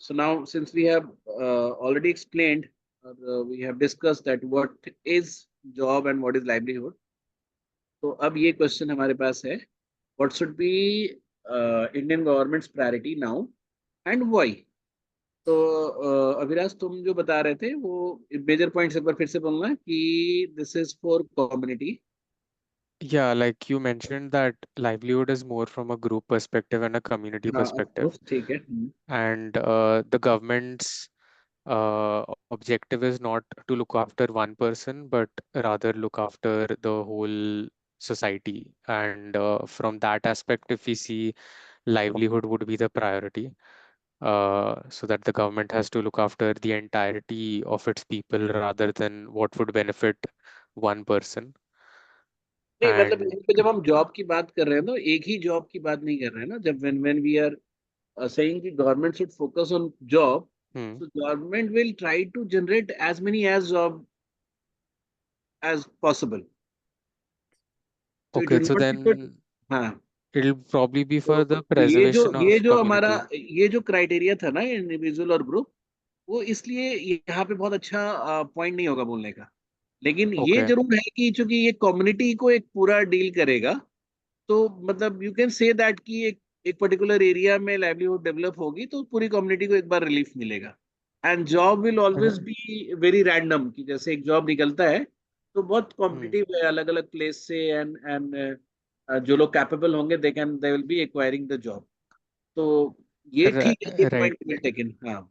So now, since we have already explained, we have discussed that what is job and what is livelihood. तो अब ये question हमारे पास है, what should be Indian governments priority now and why? तो अभिलाष, तुम जो बता रहे थे वो मेजर पॉइंट्स एक बार फिर से बोलना है कि this is for community. Yeah, like you mentioned that livelihood is more from a group perspective and a community हाँ, ऑफ perspective. कोर्स, ठीक है। And the government's objective is not to look after one person, but rather look after the whole society. And from that aspect, if we see livelihood would be the priority, so that the government has to look after the entirety of its people rather than what would benefit one person. नहीं, मतलब And यहाँ पे जब हम job की बात कर रहे हैं तो एक ही जॉब की बात नहीं कर रहे हैं ना। जब व्हेन वी आर saying कि government should focus on job, hmm, so government will try to generate as many as job as possible. So it okay, will so not be good. then हाँ, it'll probably be for the तो ये जो preservation ये of जो हमारा community. ये जो criteria था ना, इंडिविजुअल और ग्रुप, वो इसलिए यहाँ पे बहुत अच्छा पॉइंट नहीं होगा बोलने का। लेकिन ये Okay. जरूर है कि चूंकि ये कम्युनिटी को एक पूरा डील करेगा, तो मतलब यू कैन से दैट कि एक पर्टिकुलर एरिया में लाइवलीहुड डेवलप होगी तो पूरी कम्युनिटी को एक बार रिलीफ मिलेगा। And job will always Right. Be very random, कि जैसे एक जॉब निकलता है तो बहुत Hmm. कॉम्पिटिटिव है अलग अलग प्लेस से, एंड जो लोग कैपेबल होंगे they will be acquiring the job. तो ये ठीक है, ये Right. Point well taken. हाँ,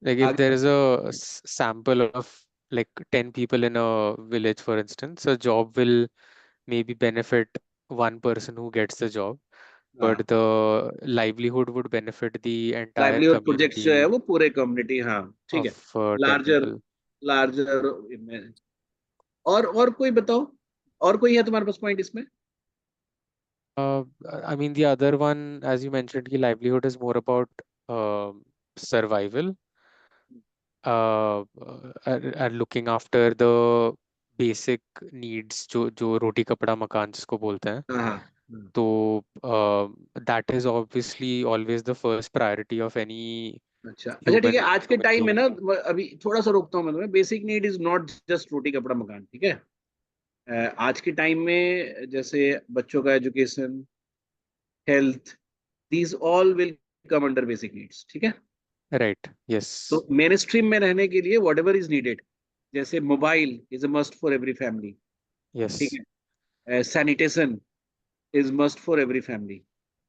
Like if there आगे। is a sample of like 10 people in a village, for instance, a job will maybe benefit one person who gets the job, हाँ, but the livelihood would benefit the entire livelihood projects जो है community वो पूरे community, हाँ, ठीक है। of 10 larger people. Larger. और कोई बताओ, और कोई है तुम्हारे पास पॉइंट इसमें? Uh, I mean, the other one, as you mentioned, the livelihood is more about survival, and looking after the basic needs, जो रोटी कपड़ा मकान जिसको बोलते हैं. हाँ, हाँ, हाँ। तो that is obviously always the first priority of any अच्छा अच्छा, ठीक है। human आज के human टाइम में being. ना, अभी थोड़ा सा रोकता हूँ मैं तुम्हें। Basic need is not just roti kapda makaan, ठीक है। आज के टाइम में जैसे बच्चों का education, health, these all will come under basic needs, ठीक है। Right. तो Yes. मेन स्ट्रीम में रहने के लिए वॉट एवर इज नीडेड, जैसे mobile is a must for every family, ठीक Yes. है। Sanitation is must for every family.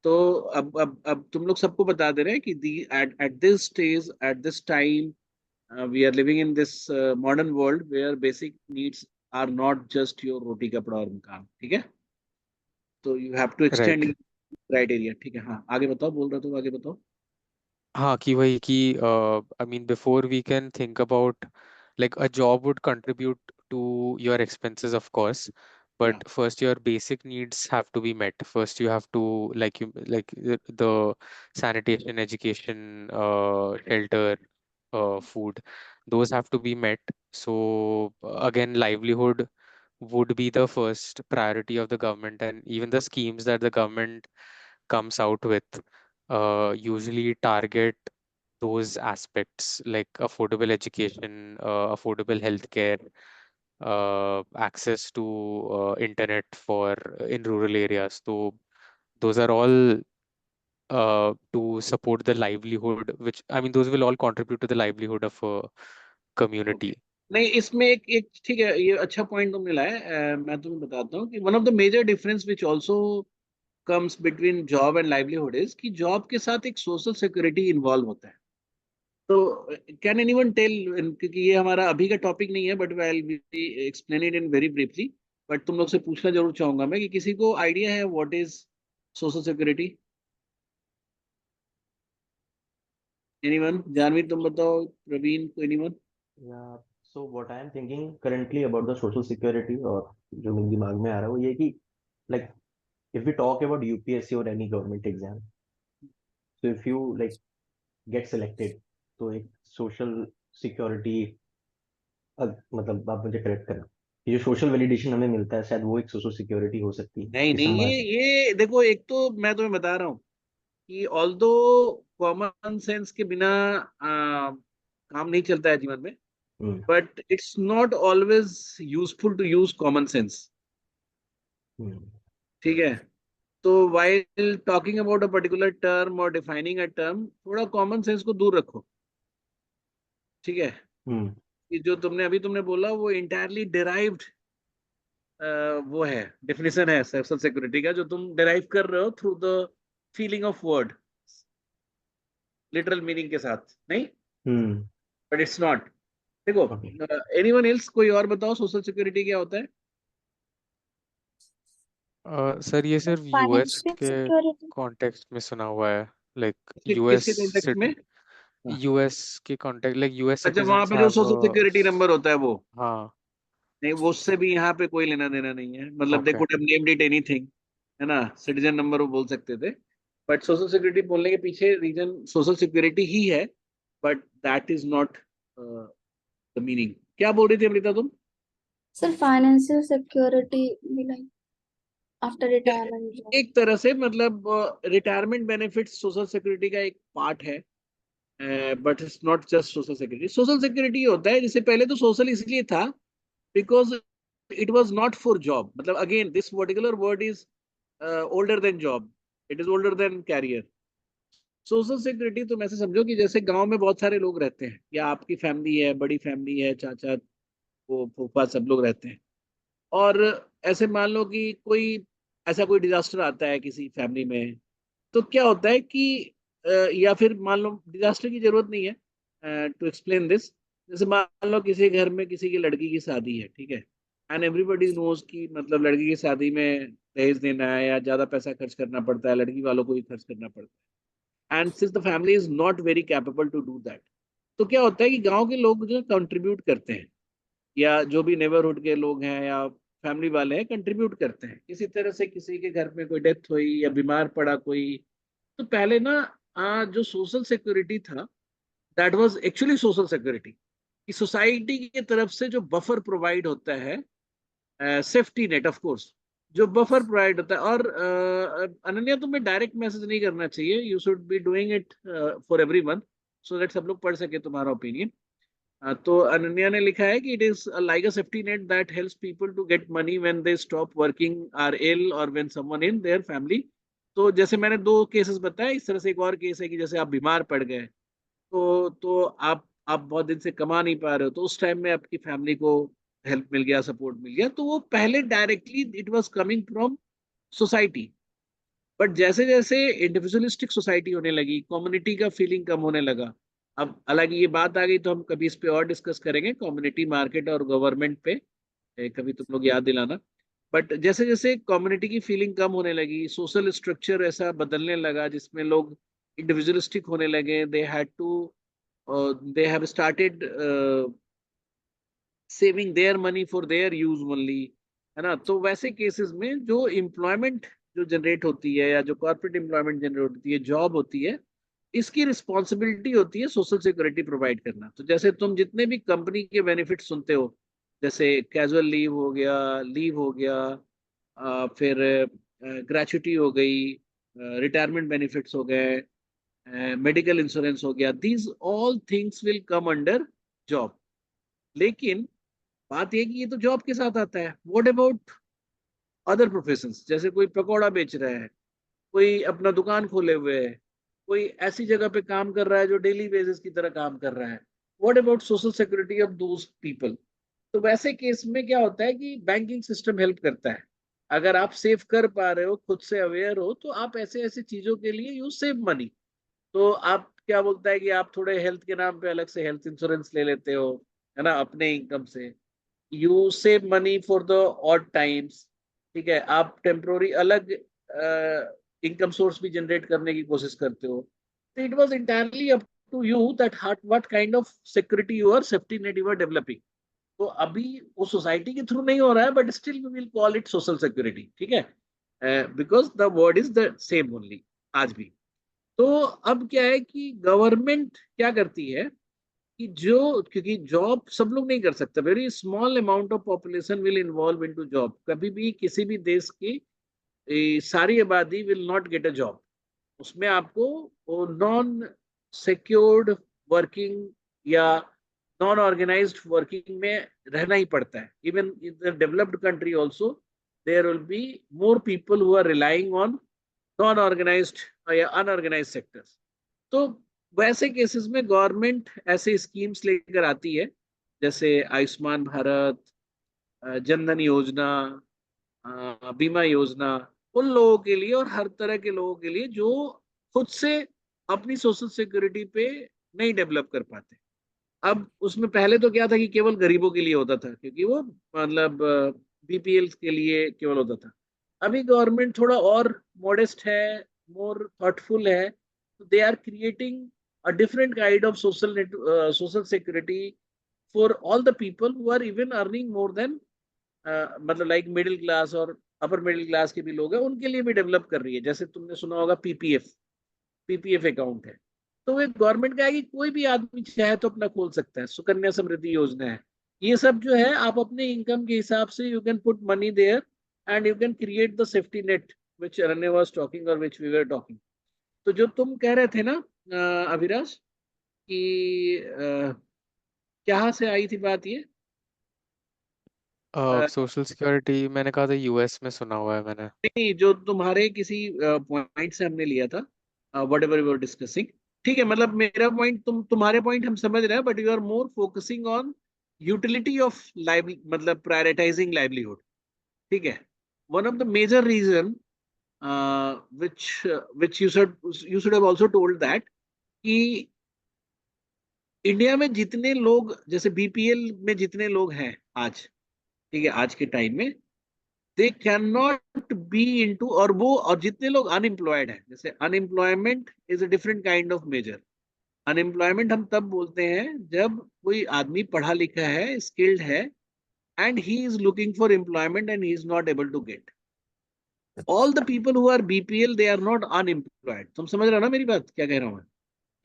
तो अब तुम लोग सबको बता दे रहे हैं कि the at at this stage, at this time, we are living in this modern world where basic needs are not just your roti kapda और मकान, ठीक है। तो you have to extend Right. your criteria, ठीक है। हाँ, आगे बताओ, बोल रहे तो आगे बताओ। हाँ कि वही कि I mean before we can think about like a job would contribute to your expenses of course, but या, first your basic needs have to be met. First you have to like the sanitation, education, shelter, food, those have to be met. So again, livelihood would be the first priority of the government, and even the schemes that the government comes out with usually target those aspects like affordable education, affordable healthcare, access to internet for in rural areas. So those are all to support the livelihood, which I mean, those will all contribute to the livelihood of a okay. community. नहीं, इसमें एक एक ठीक है, ये अच्छा point तुमने लाया। मैं तुम्हें बताता हूँ कि one of the major difference which also comes between job and livelihood is कि जॉब के साथ एक सोशल सिक्योरिटी इन्वॉल्व होता है। तो कैन एनीवन टेल, क्योंकि ये हमारा अभी का टॉपिक नहीं है, but I will explain it in very briefly. But तुम लोग से पूछना जरूर चाहूंगा मैं कि किसी को आइडिया है what is social security? Anyone? Janvi तुम बताओ, प्रवीण, को anyone? Yeah, so what I am thinking currently about the social security और जो मेरे दिमाग में आ रहा है वो ये कि like if we talk about UPSC or any government exam, so if you like get selected, तो एक social security मतलब आप मुझे करेक्ट करना, ये जो सोशल वैलिडेशन हमें मिलता है शायद वो एक सोशल सिक्योरिटी हो सकती है नहीं कि नहीं, समाज। ये देखो, एक तो मैं तुम्हें बता रहा हूँ कि ऑल्दो कॉमन सेंस के बिना काम नहीं चलता है जीवन में, hmm, but it's not always useful to use common sense. Hmm, ठीक है, तो while talking about a particular term और डिफाइनिंग अ टर्म, थोड़ा कॉमन सेंस को दूर रखो। ठीक है, हम्म, कि जो तुमने बोला वो इंटायरली डिराइव्ड वो है, डेफिनेशन है सोशल सिक्योरिटी का, जो तुम डिराइव कर रहे हो through the feeling of word, literal meaning के साथ नहीं, हम्म, बट इट्स नॉट। देखो, ओके। एनीवन एल्स, कोई और बताओ सोशल सिक्योरिटी क्या होता है? सर ये सिर्फ यूएस फाइनेंशियल के सिक्योरिटी। कॉन्टेक्स्ट में सुना हुआ है, लाइक किसके कॉन्टेक्स्ट में? हाँ। यूएस के कॉन्टेक्ट, लाइक यूएस अच्छा, वहां सिटीजन्स पे जो हैव, सोशल सिक्योरिटी नंबर होता है वो, हाँ, नहीं वो उससे भी यहाँ पे कोई लेना देना नहीं है, मतलब they okay, could have named it anything, है ना, सिटीजन नंबर वो बोल सकते थे, बट सोशल सिक्योरिटी बोलने के पीछे रीजन सोशल सिक्योरिटी ही है, but that is not the meaning. क्या बोल रही थी अमृता तुम? सर फाइनेंशियल सिक्योरिटी भी लाइक आफ्टर रिटायरमेंट जॉब। एक तरह से मतलब रिटायरमेंट बेनिफिट सोशल सिक्योरिटी का एक पार्ट है, but it's not just social security. Social security होता है, जैसे पहले तो सोशल इसलिए था because it was not for job, मतलब again this particular word is older than job, it is older than career. Social security तुम ऐसे समझो कि जैसे गांव में बहुत सारे लोग रहते हैं, या आपकी फैमिली है, बड़ी फैमिली है, चाचा वो फूफा सब लोग रहते हैं, और ऐसे मान लो कि कोई ऐसा कोई डिजास्टर आता है किसी फैमिली में, तो क्या होता है कि या फिर मान लो डिजास्टर की जरूरत नहीं है टू एक्सप्लेन दिस, जैसे मान लो किसी घर में किसी की लड़की की शादी है, ठीक है, एंड एवरीबडी नोज कि मतलब लड़की की शादी में दहेज देना है या ज्यादा पैसा खर्च करना पड़ता है, लड़की वालों को भी खर्च करना पड़ता है, and since the family is not very capable to do that, तो क्या होता है कि गांव के लोग जो कंट्रीब्यूट करते हैं, या जो भी नेबरहुड के लोग हैं या फैमिली वाले हैं, कंट्रीब्यूट करते हैं किसी तरह से, किसी के घर में कोई डेथ हुई या बीमार पड़ा कोई, तो पहले ना जो सोशल सिक्योरिटी था, that was actually social security, कि सोसाइटी की तरफ से जो बफर प्रोवाइड होता है, सेफ्टी नेट ऑफ कोर्स, जो बफर प्रोवाइड होता है। और अनन्या, तुम्हें डायरेक्ट मैसेज नहीं करना चाहिए, you should be doing it for everyone, so that सब लोग पढ़ सके तुम्हारा ओपिनियन। तो अनन्या ने लिखा है कि it is like a safety net that helps people to get money when they stop working, or ill, और when someone in their family. तो जैसे मैंने दो केसेस बताए, इस तरह से एक और केस है कि जैसे आप बीमार पड़ गए, तो आप बहुत दिन से कमा नहीं पा रहे हो, तो उस टाइम में आपकी फैमिली को हेल्प मिल गया, सपोर्ट मिल गया, तो वो पहले directly it was coming from society. But जैसे जैसे इंडिविजुअलिस्टिक सोसाइटी होने लगी, कम्युनिटी का फीलिंग कम होने लगा, अब हालांकि ये बात आ गई तो हम कभी इस पे और डिस्कस करेंगे, कम्युनिटी मार्केट और गवर्नमेंट पे, कभी तुम लोग याद दिलाना। बट जैसे जैसे कम्युनिटी की फीलिंग कम होने लगी, सोशल स्ट्रक्चर ऐसा बदलने लगा जिसमें लोग इंडिविजुअलिस्टिक होने लगे, they have started saving their money for their use only, है ना, तो वैसे केसेस में जो एम्प्लॉयमेंट जो जनरेट होती है, या जो कॉर्पोरेट एम्प्लॉयमेंट जनरेट होती है, जॉब होती है, इसकी रिस्पॉन्सिबिलिटी होती है सोशल सिक्योरिटी प्रोवाइड करना। तो जैसे तुम जितने भी कंपनी के बेनिफिट सुनते हो, जैसे कैजुअल लीव हो गया, फिर ग्रेचुटी हो गई, रिटायरमेंट बेनिफिट्स हो गए, मेडिकल इंश्योरेंस हो गया, these all things will come under job. लेकिन बात यह कि ये तो जॉब के साथ आता है, व्हाट अबाउट अदर प्रोफेशंस, जैसे कोई पकौड़ा बेच रहा है, कोई अपना दुकान खोले हुए है, कोई ऐसी जगह पे काम कर रहा है जो डेली बेसिस की तरह काम कर रहा है, what about social security of those people? तो वैसे केस में क्या होता है कि बैंकिंग सिस्टम हेल्प करता है, अगर आप सेव कर पा रहे हो, खुद से अवेयर हो, तो आप ऐसे ऐसे चीजों के लिए यू सेव मनी। तो आप क्या बोलता है कि आप थोड़े हेल्थ के नाम पे अलग से हेल्थ इंश्योरेंस ले लेते हो, है ना, अपने इनकम से, you save money for the odd times. ठीक है, आप टेम्पोरी अलग इनकम सोर्स भी जनरेट करने की कोशिश करते हो। तो it was entirely up to you that what kind of security you are, safety net you are developing. तो अभी वो सोसाइटी के थ्रू नहीं हो रहा है, but still we will call it social security, ठीक है, because the word is the same only आज भी। तो अब क्या है कि गवर्नमेंट क्या करती है कि जो, क्योंकि जॉब सब लोग नहीं कर सकते, very small amount of population will involve into job, कभी भी किसी भी देश की सारी आबादी will not get a job. उसमें आपको नॉन सिक्योर्ड वर्किंग या नॉन ऑर्गेनाइज्ड वर्किंग में रहना ही पड़ता है. Even in the developed country also there will be more people who are relying on non organized या अनऑर्गेनाइज्ड सेक्टर्स. तो वैसे केसेस में गवर्नमेंट ऐसे स्कीम्स लेकर आती है, जैसे आयुष्मान भारत, जनधन योजना, बीमा योजना, उन लोगों के लिए और हर तरह के लोगों के लिए जो खुद से अपनी सोशल सिक्योरिटी पे नहीं डेवलप कर पाते. अब उसमें पहले तो क्या था कि केवल गरीबों के लिए होता था, क्योंकि वो मतलब बीपीएल के लिए केवल होता था. अभी गवर्नमेंट थोड़ा और मॉडेस्ट है, मोर थॉटफुल है. They are creating a different kind of social security for all the people who are even earning more then, मतलब लाइक मिडिल क्लास और अपर मिडिल क्लास के भी लोग हैं, उनके लिए भी डेवलप कर रही है. जैसे तुमने सुना होगा पीपीएफ अकाउंट है. तो वो गवर्नमेंट का है कि कोई भी आदमी चाहे तो अपना खोल सकता है. सुकन्या समृद्धि योजना है. ये सब जो है आप अपने इनकम के हिसाब से you can put money there and you can create the safety net which Ananya was talking और विच वी वर टॉकिंग. तो जो तुम कह रहे थे ना अभिराज, कि कहाँ से आई थी बात ये? सोशल सिक्योरिटी मैंने कहा था यूएस में सुना हुआ है मैंने. नहीं, जो तुम्हारे किसी पॉइंट से हमने लिया था, whatever we were discussing. ठीक है, मतलब मेरा पॉइंट तुम्हारे पॉइंट हम समझ रहे हैं, but you are more focusing on utility of live, मतलब प्रायोरिटाइजिंग लाइवलीहुड. ठीक है. One of the major reason which which you should have also told that कि इंडिया में जितने लोग, जैसे बीपीएल में जितने लोग हैं आज, ठीक है, आज के टाइम में they can not be into, और जितने लोग अनएम्प्लॉयड हैं, जैसे unemployment is a different kind of major. Unemployment हम तब बोलते हैं जब कोई आदमी पढ़ा लिखा है, स्किल्ड है, and he is looking for employment and he is not able to get. All the people who are BPL they are not unemployed. तुम समझ रहे हो ना मेरी बात क्या कह रहा हूँ मैं?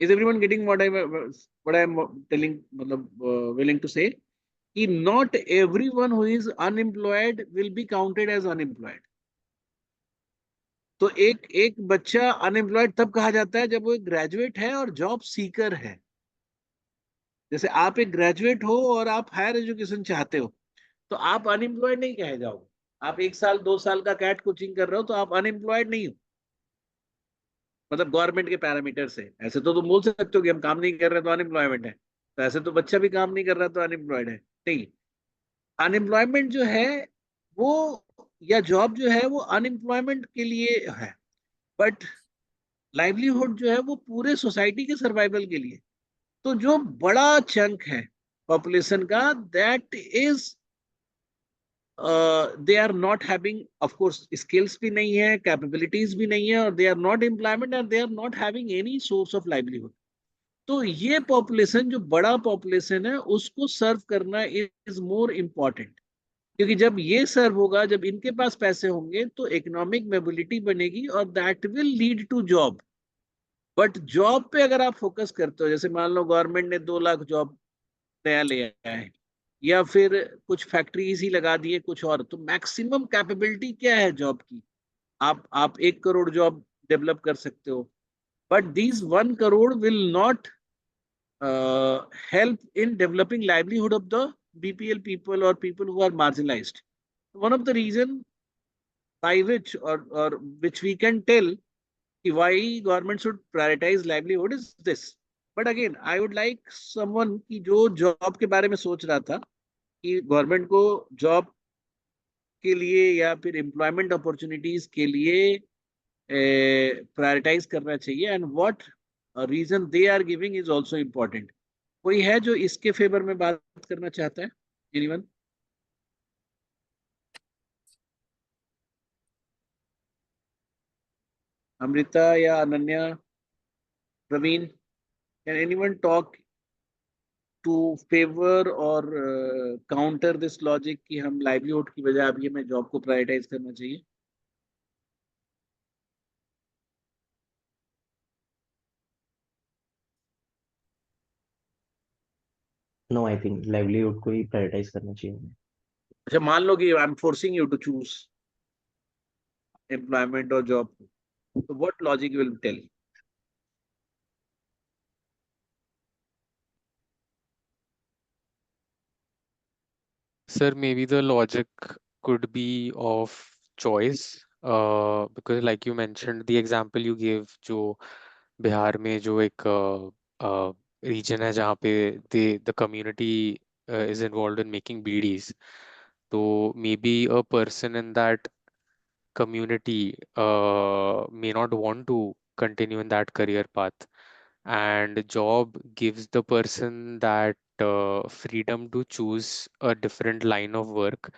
Is everyone getting what I am telling, मतलब विलिंग टू से कि not everyone who is unemployed will be counted as unemployed. तो एक एक बच्चा अनएम्प्लॉयड तब कहा जाता है जब वो एक ग्रेजुएट है और जॉब सीकर है. जैसे आप एक ग्रेजुएट हो और आप हायर एजुकेशन चाहते हो, तो आप अनएम्प्लॉयड नहीं कहे जाओगे. आप 1 साल 2 साल का कैट कोचिंग कर रहे हो तो आप अनएम्प्लॉयड नहीं हो, मतलब गवर्नमेंट के पैरामीटर से. ऐसे तो तुम बोल सकते हो कि हम काम नहीं कर रहे तो अनएम्प्लॉयमेंट है, तो ऐसे तो बच्चा भी काम नहीं कर रहा तो अनएम्प्लॉयड है. नहीं, अनएम्प्लॉयमेंट जो है वो, या जॉब जो है वो अनएम्प्लॉयमेंट के लिए है, बट लाइवलीहुड जो है वो पूरे सोसाइटी के सर्वाइवल के लिए. तो जो बड़ा चंक है पॉपुलेशन का, that is they are not having, of course skills भी नहीं है, कैपेबिलिटीज भी नहीं है, और they are not employment and they are not having any source of livelihood. तो ये पॉपुलेशन, जो बड़ा पॉपुलेशन है, उसको सर्व करना इज मोर इम्पॉर्टेंट. क्योंकि जब ये सर्व होगा, जब इनके पास पैसे होंगे, तो इकोनॉमिक मोबिलिटी बनेगी और that will lead to job. But job पे अगर आप फोकस करते हो, जैसे मान लो गवर्नमेंट ने 2 लाख जॉब नया ले आया है, या फिर कुछ फैक्ट्रीज ही लगा दिए कुछ और, तो मैक्सिमम कैपेबिलिटी क्या है जॉब की? आप 1 करोड़ जॉब डेवलप कर सकते हो, but these 1 crore will not help in developing livelihood of the BPL people or people who are marginalized. One of the reason by which, or which we can tell why government should prioritize livelihood is this. But again, I would like someone की जो job के बारे में सोच रहा था कि government को जॉब के लिए या फिर एम्प्लॉयमेंट अपॉर्चुनिटीज के लिए प्रायोरिटाइज करना चाहिए, and what reason they are giving is also important. कोई है जो इसके फेवर में बात करना चाहता है? एनीवन? अमृता या Ananya, Praveen, can anyone talk to favour और काउंटर दिस लॉजिक कि हम लाइवलीहुड की बजाय अभी हमें जॉब को प्रायोरिटाइज करना चाहिए? नो, आई थिंक लाइवलीहुड को ही प्रायोरिटाइज करना चाहिए हमें. अच्छा, मान लो कि I am forcing you to choose employment और job, So what logic you will tell? Sir, maybe the logic could be of choice, because like you mentioned, the example you gave, जो बिहार में जो एक region है जहाँ पे the community is involved in making BDs. So maybe a person in that community may not want to continue in that career path, and job gives the person that freedom to choose a different line of work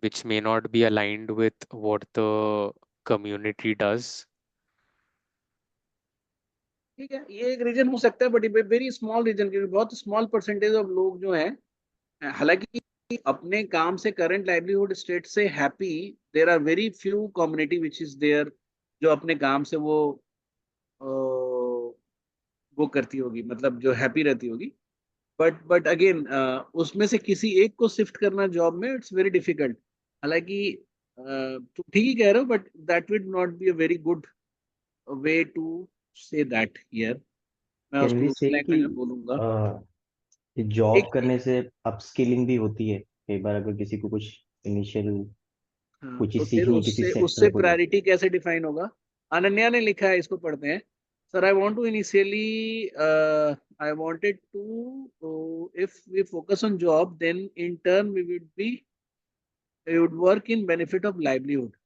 which may not be aligned with what the community does. ठीक है, ये एक reason हो सकता है, but very small reason, क्योंकि बहुत small percentage of लोग जो हैं, हालांकि अपने काम से, करंट लाइवलीहुड स्टेट से happy, there are very few community which is there जो अपने काम से वो करती होगी, मतलब जो हैप्पी रहती होगी। बट अगेन उसमें से किसी एक को शिफ्ट करना जॉब में, इट्स वेरी डिफिकल्ट। हालांकि तुम ठीक ही कह रहे हो, but that would not be a very good way to say that here. मैं कैन उसको वी दूसरी से लैंग्वेज में बोलूंगा। कि जॉब एक करने से अपस्किलिंग भी होती है कई बार, अगर किसी को कुछ इनिशियल हाँ, कुछ तो चीज फिर सीखनी है किसी उससे उससे सेक्टर को लेकर। प्रायोरिटी कैसे डिफाइन होगा? अनन्या ने लिखा है, इसको पढ़ते हैं। Sir, I want to initially, I wanted to, if we focus on job, then in turn we would work in benefit of livelihood.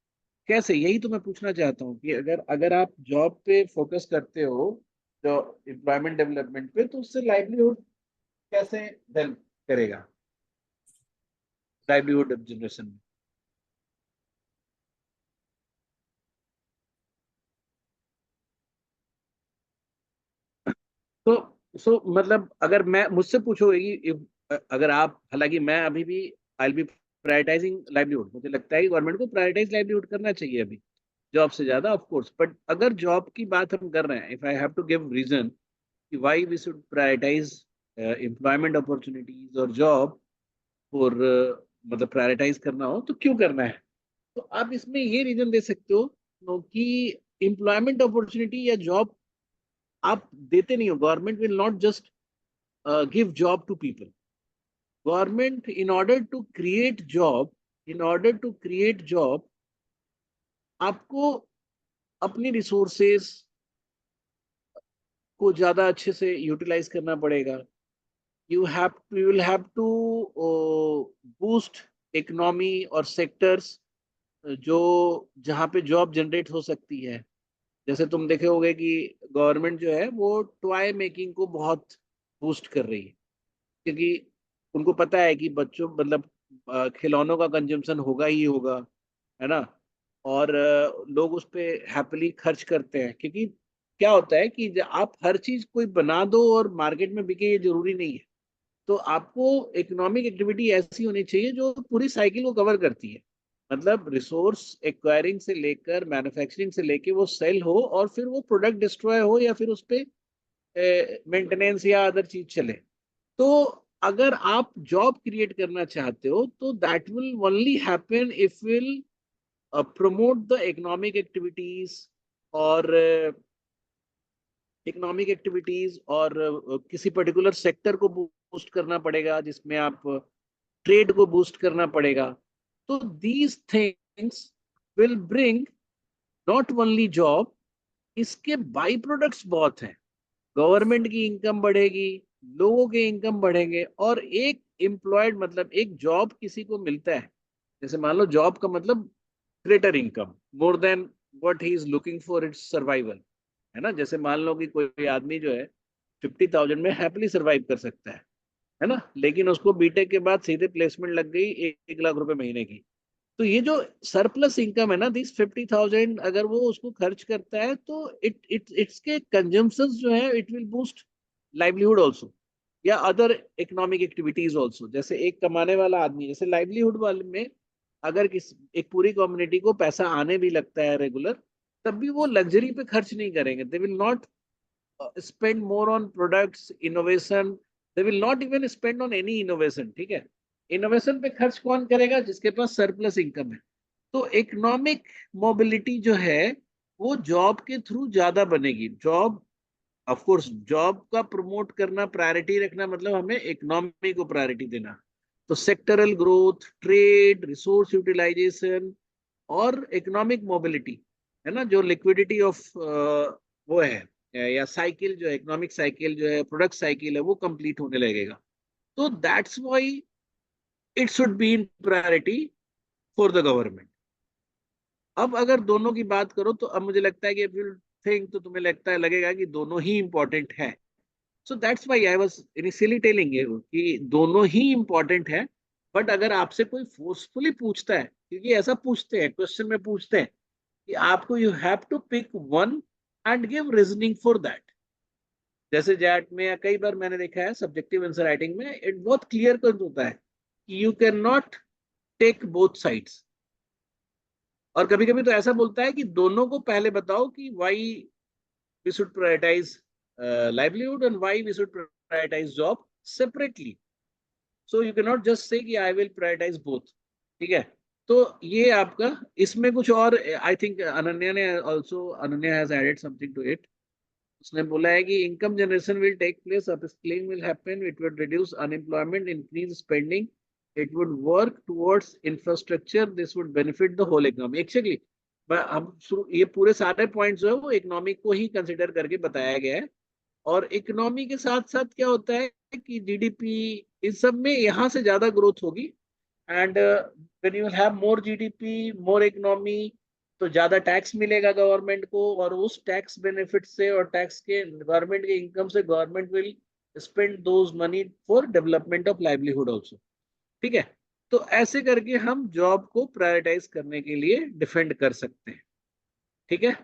कैसे? यही तो मैं पूछना चाहता हूँ कि अगर अगर आप जॉब पे फोकस करते हो, जो एम्प्लॉयमेंट डेवलपमेंट पे, तो उससे लाइवलीहुड कैसे हेल्प करेगा, लाइवलीहुड जनरेशन में? तो मतलब अगर मैं मुझसे पूछोगे कि अगर आप, हालांकि मैं अभी भी आई बी प्रायोरिटाइजिंग लाइवलीहुड, मुझे लगता है कि गवर्नमेंट को प्रायोरिटाइज लाइवलीहुड करना चाहिए अभी जॉब से ज्यादा, ऑफ कोर्स। बट अगर जॉब की बात हम कर रहे हैं, if I have to give reason कि why we should prioritise employment opportunities और जॉब, और मतलब प्रायोरिटाइज करना हो तो क्यों करना है, तो आप इसमें ये रीजन दे सकते हो कि एम्प्लॉयमेंट अपॉर्चुनिटी या जॉब आप देते नहीं हो। Government will not just give job to people. Government, in order to create job, आपको अपनी रिसोर्सेज को ज्यादा अच्छे से यूटिलाइज करना पड़ेगा। you will have to boost economy और सेक्टर्स जो जहाँ पे जॉब जनरेट हो सकती है। जैसे तुम देखे होगे कि गवर्नमेंट जो है वो टॉय मेकिंग को बहुत बूस्ट कर रही है, क्योंकि उनको पता है कि बच्चों, मतलब खिलौनों का कंजम्पशन होगा ही होगा, है ना। और लोग उस पे हैप्पीली खर्च करते हैं, क्योंकि क्या होता है कि आप हर चीज कोई बना दो और मार्केट में बिके, ये जरूरी नहीं है। तो आपको इकोनॉमिक एक्टिविटी ऐसी होनी चाहिए जो पूरी साइकिल को कवर करती है, मतलब रिसोर्स एक्वायरिंग से लेकर मैन्युफैक्चरिंग से लेकर वो सेल हो, और फिर वो प्रोडक्ट डिस्ट्रॉय हो, या फिर उस पे मेंटेनेंस या अदर चीज चले। तो अगर आप जॉब क्रिएट करना चाहते हो, तो that will only happen if will promote the economic activities, और किसी पर्टिकुलर सेक्टर को बूस्ट करना पड़ेगा, जिसमें आप ट्रेड को बूस्ट करना पड़ेगा। तो these things will bring not only job, इसके बाई प्रोडक्ट्स बहुत हैं। गवर्नमेंट की इनकम बढ़ेगी, लोगों के इनकम बढ़ेंगे, और एक एम्प्लॉयड, मतलब एक जॉब किसी को मिलता है, जैसे मान लो जॉब का मतलब greater income, more than what he is looking for its survival, है ना। जैसे मान लो कि कोई आदमी जो है 50,000 में हैप्पीली सर्वाइव कर सकता है ना, लेकिन उसको बीटेक के बाद सीधे प्लेसमेंट लग गई 1 लाख रुपए महीने की। तो ये जो सरप्लस इनकम है ना, दिस 50,000, अगर वो उसको खर्च करता है, तो इट्स के कंजम्पशन जो है, it will boost livelihood also, या अदर इकोनॉमिक एक्टिविटीज ऑल्सो। जैसे एक कमाने वाला आदमी, जैसे लाइवलीहुड वाले में, अगर एक पूरी कम्युनिटी को पैसा आने भी लगता है रेगुलर, तब भी वो लग्जरी पे खर्च नहीं करेंगे। They will not spend more on products, innovation. They will not even spend on any innovation, ठीक है। इनोवेशन पे खर्च कौन करेगा? जिसके पास सरप्लस इनकम है। तो इकोनॉमिक मोबिलिटी जो है, वो जॉब के थ्रू ज्यादा बनेगी। जॉब ऑफ कोर्स, जॉब का प्रमोट करना, प्रायोरिटी रखना, मतलब हमें इकोनॉमी को प्रायोरिटी देना। तो sectoral growth, trade, resource utilization और इकोनॉमिक मोबिलिटी, है ना, जो लिक्विडिटी ऑफ वो है, या साइकिल जो है, इकोनॉमिक साइकिल जो है, प्रोडक्ट साइकिल है, वो कंप्लीट होने लगेगा। तो that's why it should be in priority for the government. अब अगर दोनों की बात करो तो अब मुझे लगता है कि इफ यू थिंक, तो तुम्हें लगेगा कि दोनों ही इंपॉर्टेंट है। So that's why I was initially telling you कि दोनों ही इंपॉर्टेंट है। बट अगर आपसे कोई फोर्सफुली पूछता है, क्योंकि ऐसा पूछते हैं, क्वेश्चन में पूछते हैं कि आपको, you have to pick one and give reasoning for that. जैसे जैट में या कई बार मैंने देखा है सब्जेक्टिव आंसर राइटिंग में, इट बहुत क्लियर कट होता है कि you can not take both sides. और कभी कभी तो ऐसा बोलता है कि दोनों को पहले बताओ कि why we should prioritize livelihood and why we should prioritize job separately. So you cannot just say कि I will prioritize both. ठीक है, तो ये आपका इसमें कुछ और, आई थिंक अनन्या ने also, Ananya has added something to it. उसने बोला है कि income generation will take place, upskilling will happen, it will reduce unemployment, increase spending, it would work towards infrastructure, this would benefit the whole economy. Actually हम ये पूरे सारे points जो है वो इकोनॉमिक को ही कंसिडर करके बताया गया है। और इकोनॉमी के साथ साथ क्या होता है कि जीडीपी, इस सब में यहाँ से ज्यादा ग्रोथ होगी। And when you have more GDP, more economy, तो ज्यादा टैक्स मिलेगा गवर्नमेंट को, और उस टैक्स बेनिफिट से और टैक्स के, गवर्नमेंट के इनकम से, government will spend those money for development of livelihood also. ठीक है, तो ऐसे करके हम जॉब को प्रायोरिटाइज करने के लिए डिफेंड कर सकते हैं। ठीक है।